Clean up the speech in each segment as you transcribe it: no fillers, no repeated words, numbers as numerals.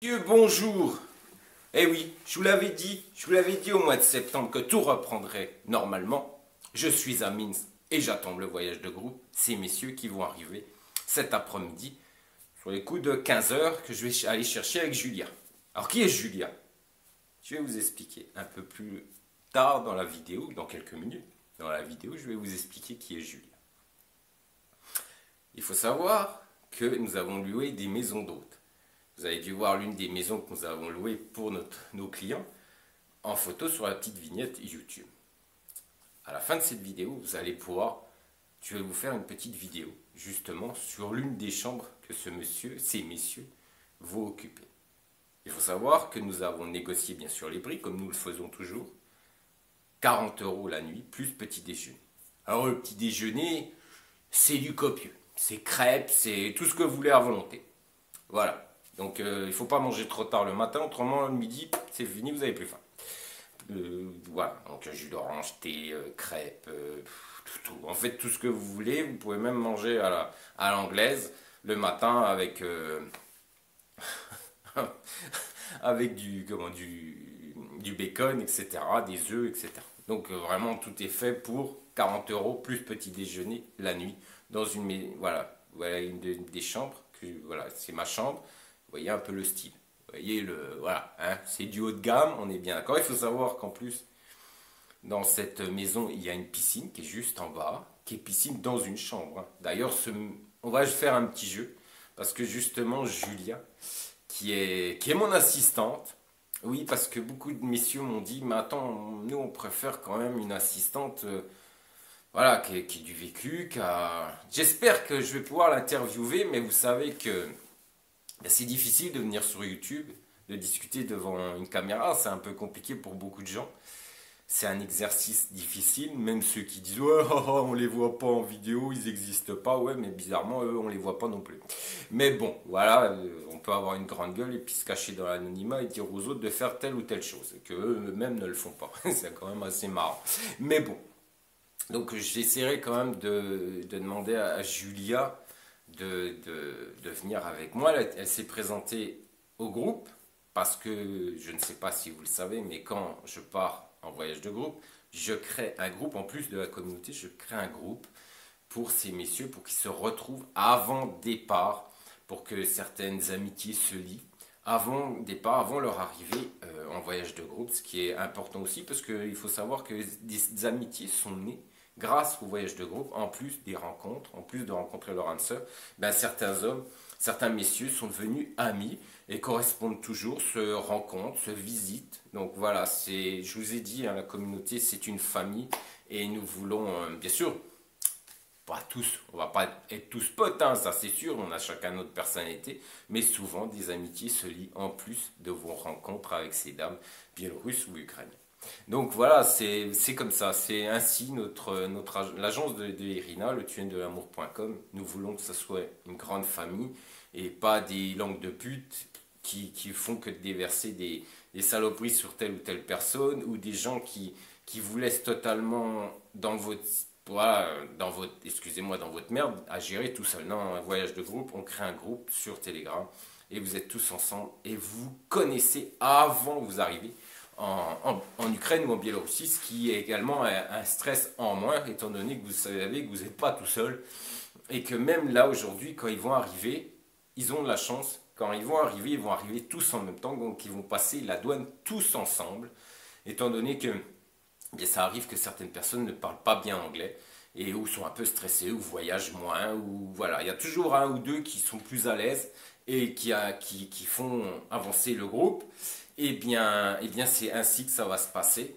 Monsieur, bonjour. Eh oui, je vous l'avais dit au mois de septembre que tout reprendrait normalement. Je suis à Minsk et j'attends le voyage de groupe. Ces messieurs qui vont arriver cet après-midi sur les coups de 15 heures que je vais aller chercher avec Julia. Alors qui est Julia? Je vais vous expliquer un peu plus tard dans la vidéo, dans quelques minutes. Dans la vidéo, je vais vous expliquer qui est Julia. Il faut savoir que nous avons loué des maisons d'hôtes. Vous avez dû voir l'une des maisons que nous avons louées pour nos clients en photo sur la petite vignette YouTube. À la fin de cette vidéo, vous allez pouvoir, je vais vous faire une petite vidéo justement sur l'une des chambres que ces messieurs vont occuper. Il faut savoir que nous avons négocié bien sûr les prix comme nous le faisons toujours. 40 € la nuit plus petit déjeuner. Alors le petit déjeuner, c'est du copieux. C'est crêpes, c'est tout ce que vous voulez à volonté. Voilà. Donc il ne faut pas manger trop tard le matin, autrement le midi, c'est fini, vous n'avez plus faim. Voilà, donc jus d'orange, thé, crêpes, tout. En fait, tout ce que vous voulez, vous pouvez même manger à l'anglaise le matin avec, avec du bacon, etc., des œufs, etc. Donc vraiment, tout est fait pour 40 € plus petit déjeuner la nuit dans voilà une des chambres. Voilà, c'est ma chambre. Vous voyez un peu le style. Vous voyez voilà, hein, c'est du haut de gamme, on est bien d'accord. Il faut savoir qu'en plus, dans cette maison, il y a une piscine qui est juste en bas, qui est piscine dans une chambre, hein. D'ailleurs, on va faire un petit jeu, parce que justement, Julia, qui est mon assistante, oui, parce que beaucoup de messieurs m'ont dit, mais attends, nous, on préfère quand même une assistante, voilà, qui a du vécu, J'espère que je vais pouvoir l'interviewer, mais vous savez que c'est difficile de venir sur YouTube, de discuter devant une caméra, c'est un peu compliqué pour beaucoup de gens. C'est un exercice difficile, même ceux qui disent ouais, on les voit pas en vidéo, ils n'existent pas, ouais, mais bizarrement, eux, on les voit pas non plus. Mais bon, voilà, on peut avoir une grande gueule et puis se cacher dans l'anonymat et dire aux autres de faire telle ou telle chose, et que eux-mêmes ne le font pas. C'est quand même assez marrant. Mais bon, donc j'essaierai quand même de demander à Julia de venir avec moi. Elle s'est présentée au groupe parce que je ne sais pas si vous le savez, mais quand je pars en voyage de groupe, je crée un groupe en plus de la communauté. Je crée un groupe pour ces messieurs pour qu'ils se retrouvent avant départ, pour que certaines amitiés se lient avant départ, avant leur arrivée en voyage de groupe, ce qui est important aussi parce qu'il faut savoir que des amitiés sont nées grâce au voyage de groupe, en plus des rencontres, en plus de rencontrer leur âme sœur, ben certains hommes, certains messieurs sont devenus amis et correspondent toujours, se rencontrent, se visitent. Donc voilà, je vous ai dit, hein, la communauté c'est une famille et nous voulons, bien sûr, pas tous, on va pas être tous potes, hein, ça c'est sûr, on a chacun notre personnalité, mais souvent des amitiés se lient en plus de vos rencontres avec ces dames biélorusses ou ukrainiennes. Donc voilà, c'est comme ça, c'est ainsi l'agence de Irina, le tunnel-de-l'amour.com. Nous voulons que ce soit une grande famille et pas des langues de pute qui font que de déverser des saloperies sur telle ou telle personne ou des gens qui vous laissent totalement dans votre, voilà, excusez-moi, dans votre merde à gérer tout seul. Non, un voyage de groupe, on crée un groupe sur Telegram et vous êtes tous ensemble et vous connaissez avant vous arriver en Ukraine ou en Biélorussie, ce qui est également un stress en moins, étant donné que vous savez que vous n'êtes pas tout seul, et que même là, aujourd'hui, quand ils vont arriver, ils ont de la chance, quand ils vont arriver tous en même temps, donc ils vont passer la douane tous ensemble, étant donné que bien, ça arrive que certaines personnes ne parlent pas bien anglais, et ou sont un peu stressés, ou voyagent moins, ou voilà, il y a toujours un ou deux qui sont plus à l'aise, et qui font avancer le groupe. Eh bien c'est ainsi que ça va se passer.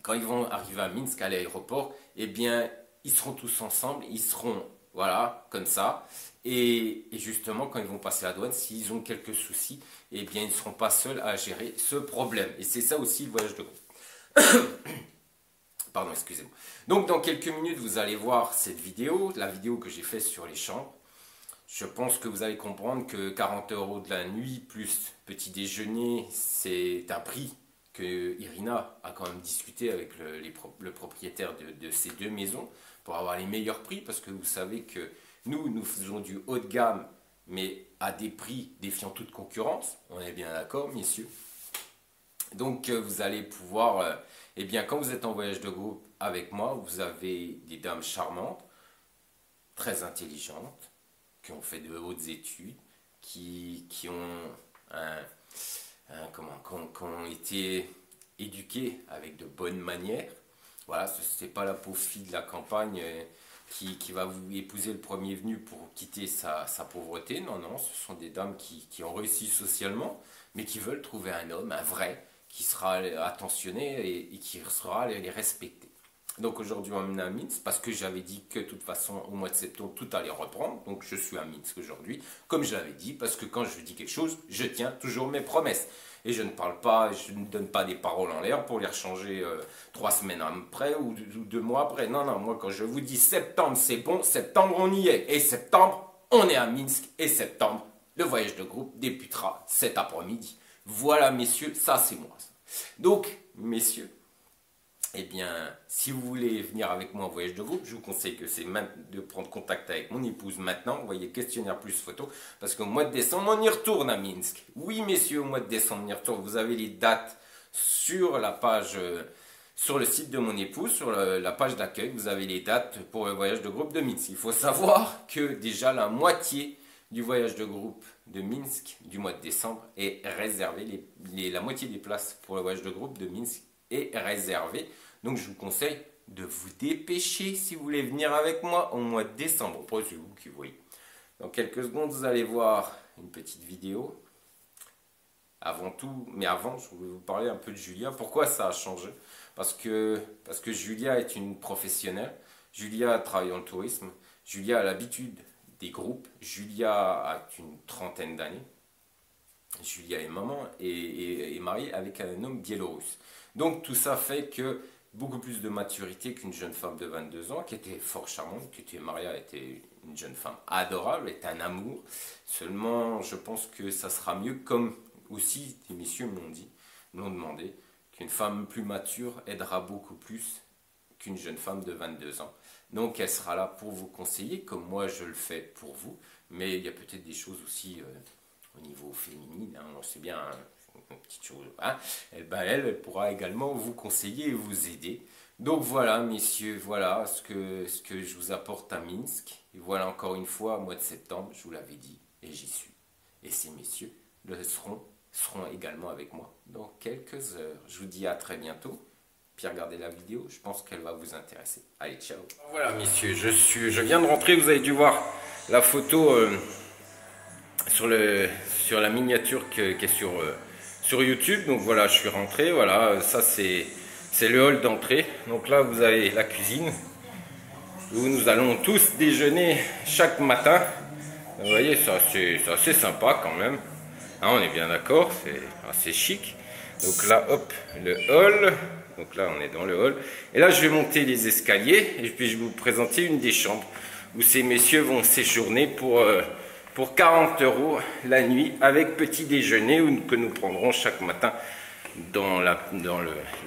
Quand ils vont arriver à Minsk, à l'aéroport, eh bien, ils seront tous ensemble, ils seront, voilà, comme ça. Et justement, quand ils vont passer la douane, s'ils ont quelques soucis, eh bien, ils ne seront pas seuls à gérer ce problème. Et c'est ça aussi le voyage de groupe. Pardon, excusez-moi. Donc, dans quelques minutes, vous allez voir cette vidéo, la vidéo que j'ai faite sur les chambres. Je pense que vous allez comprendre que 40 € de la nuit plus petit déjeuner, c'est un prix que Irina a quand même discuté avec le propriétaire de ces deux maisons pour avoir les meilleurs prix parce que vous savez que nous faisons du haut de gamme, mais à des prix défiant toute concurrence. On est bien d'accord, messieurs. Donc vous allez pouvoir, eh bien quand vous êtes en voyage de groupe avec moi, vous avez des dames charmantes, très intelligentes, qui ont fait de hautes études, qui ont qui ont été éduquées avec de bonnes manières. Voilà, ce n'est pas la pauvre fille de la campagne qui va vous épouser le premier venu pour quitter sa pauvreté. Non, non, ce sont des dames qui ont réussi socialement, mais qui veulent trouver un homme, un vrai, qui sera attentionné et qui sera les respecter. Donc aujourd'hui on est à Minsk parce que j'avais dit que de toute façon au mois de septembre tout allait reprendre. Donc je suis à Minsk aujourd'hui, comme je l'avais dit, parce que quand je dis quelque chose, je tiens toujours mes promesses. Et je ne parle pas, je ne donne pas des paroles en l'air pour les rechanger 3 semaines après ou 2 mois après. Non, non, moi quand je vous dis septembre c'est bon, septembre on y est. Et septembre, on est à Minsk. Et septembre, le voyage de groupe débutera cet après-midi. Voilà messieurs, ça c'est moi. Donc messieurs, eh bien, si vous voulez venir avec moi en voyage de groupe, je vous conseille que c'est de prendre contact avec mon épouse maintenant. Vous voyez, questionnaire plus photo. Parce qu'au mois de décembre, on y retourne à Minsk. Oui, messieurs, au mois de décembre, on y retourne. Vous avez les dates sur la page, sur le site de mon épouse, sur la page d'accueil. Vous avez les dates pour le voyage de groupe de Minsk. Il faut savoir que déjà la moitié du voyage de groupe de Minsk du mois de décembre est réservée. La moitié des places pour le voyage de groupe de Minsk est réservé. Donc je vous conseille de vous dépêcher si vous voulez venir avec moi au mois de décembre. Après c'est vous qui voyez. Dans quelques secondes vous allez voir une petite vidéo. Avant tout, mais avant je voulais vous parler un peu de Julia. Pourquoi ça a changé? Parce que Julia est une professionnelle. Julia travaille dans le tourisme. Julia a l'habitude des groupes. Julia a une trentaine d'années. Julia est maman et est mariée avec un homme biélorusse. Donc tout ça fait que beaucoup plus de maturité qu'une jeune femme de 22 ans qui était fort charmante, qui était Maria était une jeune femme adorable, est un amour. Seulement je pense que ça sera mieux, comme aussi des messieurs m'ont demandé, qu'une femme plus mature aidera beaucoup plus qu'une jeune femme de 22 ans. Donc elle sera là pour vous conseiller, comme moi je le fais pour vous, mais il y a peut-être des choses aussi au niveau féminin, hein, on sait bien, une petite chose, hein, et ben elle pourra également vous conseiller et vous aider. Donc voilà messieurs, voilà ce que je vous apporte à Minsk. Et voilà encore une fois, au mois de septembre, je vous l'avais dit, et j'y suis. Et ces messieurs seront également avec moi dans quelques heures. Je vous dis à très bientôt. Puis regardez la vidéo, je pense qu'elle va vous intéresser. Allez, ciao. Voilà messieurs, je viens de rentrer, vous avez dû voir la photo sur la miniature qui est sur YouTube. Donc voilà, je suis rentré, voilà, ça c'est le hall d'entrée. Donc là vous avez la cuisine où nous allons tous déjeuner chaque matin. Vous voyez, c'est assez sympa quand même, hein, on est bien d'accord, c'est assez chic. Donc là, hop, le hall. Donc là, on est dans le hall. Et là, je vais monter les escaliers et puis je vais vous présenter une des chambres où ces messieurs vont séjourner pour 40 € la nuit avec petit déjeuner que nous prendrons chaque matin dans la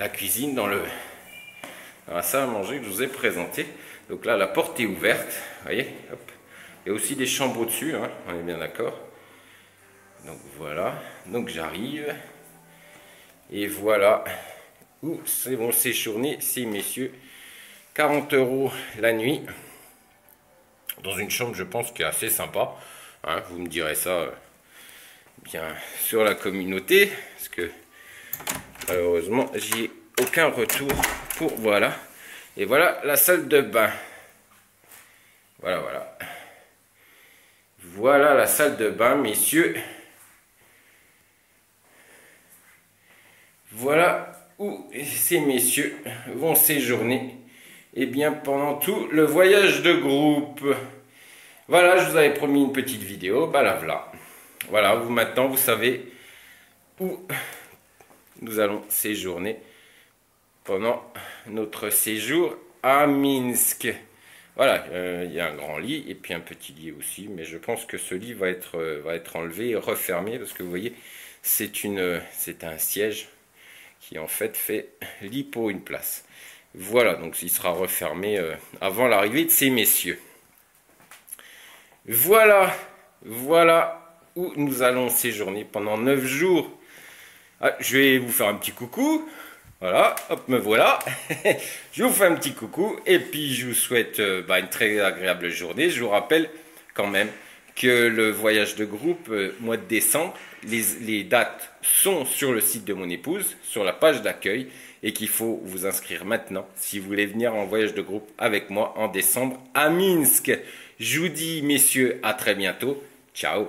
cuisine, dans la salle à manger que je vous ai présenté. Donc là, la porte est ouverte. Vous voyez, hop. Il y a aussi des chambres au-dessus, hein, on est bien d'accord. Donc voilà. Donc j'arrive. Et voilà où vont séjourner ces messieurs. 40 € la nuit. Dans une chambre, je pense, qui est assez sympa. Hein, vous me direz ça bien sur la communauté. Parce que malheureusement, j'y ai aucun retour pour... Voilà. Et voilà la salle de bain. Voilà, voilà. Voilà la salle de bain, messieurs. Voilà où ces messieurs vont séjourner, et bien pendant tout le voyage de groupe. Voilà, je vous avais promis une petite vidéo, bah la voilà. Voilà, maintenant vous savez où nous allons séjourner pendant notre séjour à Minsk. Voilà, il y a un grand lit et puis un petit lit aussi, mais je pense que ce lit va être enlevé et refermé parce que vous voyez, c'est un siège qui en fait lit pour une place. Voilà, donc il sera refermé avant l'arrivée de ces messieurs. Voilà, voilà où nous allons séjourner pendant 9 jours. Ah, je vais vous faire un petit coucou. Voilà, hop, me voilà. Je vous fais un petit coucou et puis je vous souhaite une très agréable journée. Je vous rappelle quand même que le voyage de groupe, mois de décembre, les dates sont sur le site de mon épouse, sur la page d'accueil, et qu'il faut vous inscrire maintenant si vous voulez venir en voyage de groupe avec moi en décembre à Minsk. Je vous dis, messieurs, à très bientôt. Ciao.